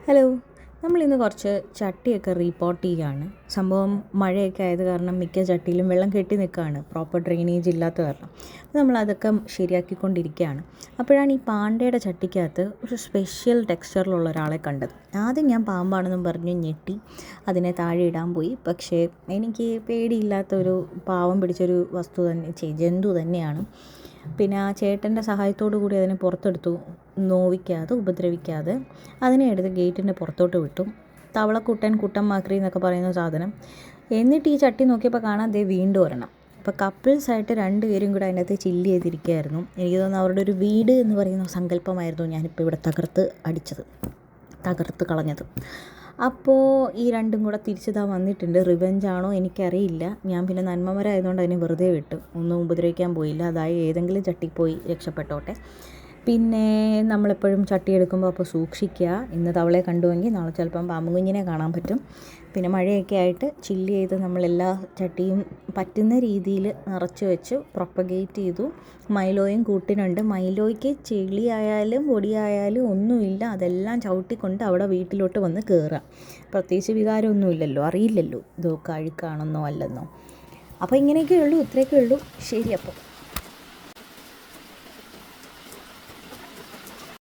Hello, നമ്മളിന്ന് കുറച്ച് ചട്ടിയൊക്കെ റീപോട്ട് ചെയ്യുകയാണ്. സംഭവം മഴയൊക്കെ ആയത് കാരണം മിക്ക ചട്ടിയിലും വെള്ളം കെട്ടി നിൽക്കുകയാണ്, പ്രോപ്പർ ഡ്രെയിനേജ് ഇല്ലാത്ത കാരണം. അപ്പോൾ നമ്മളതൊക്കെ ശരിയാക്കിക്കൊണ്ടിരിക്കുകയാണ്. അപ്പോഴാണ് ഈ പാണ്ടയുടെ ചട്ടിക്കകത്ത് ഒരു സ്പെഷ്യൽ ടെക്സ്ചറിലുള്ള ഒരാളെ കണ്ടത്. ആദ്യം ഞാൻ പാമ്പാണെന്നും പറഞ്ഞ് ഞെട്ടി അതിനെ താഴെ ഇടാൻ പോയി. പക്ഷേ എനിക്ക് പേടിയില്ലാത്തൊരു പാവം പിടിച്ചൊരു ജന്തു തന്നെയാണ്. പിന്നെ ആ ചേട്ടൻ്റെ സഹായത്തോടു കൂടി അതിനെ പുറത്തെടുത്തു, നോവിക്കാതെ ഉപദ്രവിക്കാതെ അതിനെ എടുത്ത് ഗേറ്റിൻ്റെ പുറത്തോട്ട് വിട്ടു. തവളക്കുട്ടൻ, കുട്ടൻ മാക്രി എന്നൊക്കെ പറയുന്ന സാധനം. എന്നിട്ട് ഈ ചട്ടി നോക്കിയപ്പോൾ കാണാൻ ദേ വീണ്ടും ഒരെണ്ണം. അപ്പോൾ കപ്പിൾസായിട്ട് രണ്ടുപേരും കൂടെ അതിനകത്ത് ചില്ല് ചെയ്തിരിക്കുകയായിരുന്നു. എനിക്ക് തോന്നുന്നു അവരുടെ ഒരു വീട് എന്ന് പറയുന്ന സങ്കല്പമായിരുന്നു ഞാനിപ്പോൾ ഇവിടെ തകർത്ത് കളഞ്ഞത്. അപ്പോൾ ഈ രണ്ടും കൂടെ തിരിച്ചിതാ വന്നിട്ടുണ്ട്. റിവെഞ്ചാണോ എനിക്കറിയില്ല. ഞാൻ പിന്നെ നന്മമരായതുകൊണ്ട് അതിനെ വെറുതെ വിട്ടു, ഒന്നും ഉപദ്രവിക്കാൻ പോയില്ല. അതായത് ഏതെങ്കിലും ചട്ടി പോയി രക്ഷപ്പെട്ടോട്ടെ. പിന്നെ നമ്മളെപ്പോഴും ചട്ടി എടുക്കുമ്പോൾ അപ്പോൾ സൂക്ഷിക്കുക. ഇന്ന് തവളയെ കണ്ടുവെങ്കിൽ നാളെ ചിലപ്പം പാമ്പും കുഞ്ഞിനെ കാണാൻ പറ്റും. പിന്നെ മഴയൊക്കെ ആയിട്ട് ചില്ല് ചെയ്ത് നമ്മളെല്ലാ ചട്ടിയും പറ്റുന്ന രീതിയിൽ നിറച്ച് വെച്ച് പ്രൊപ്പഗേറ്റ് ചെയ്തു. മൈലോയും കൂട്ടിനുണ്ട്. മൈലോയ്ക്ക് ചെളിയായാലും പൊടിയായാലും ഒന്നുമില്ല, അതെല്ലാം ചവിട്ടിക്കൊണ്ട് അവിടെ വീട്ടിലോട്ട് വന്ന് കയറുക. പ്രത്യേകിച്ച് വികാരമൊന്നുമില്ലല്ലോ, അറിയില്ലല്ലോ ഇതൊക്കെ അഴുക്കാണെന്നോ അല്ലെന്നോ. അപ്പോൾ ഇങ്ങനെയൊക്കെ ഉള്ളൂ, ഇത്രയൊക്കെ ഉള്ളൂ. ശരി അപ്പോൾ.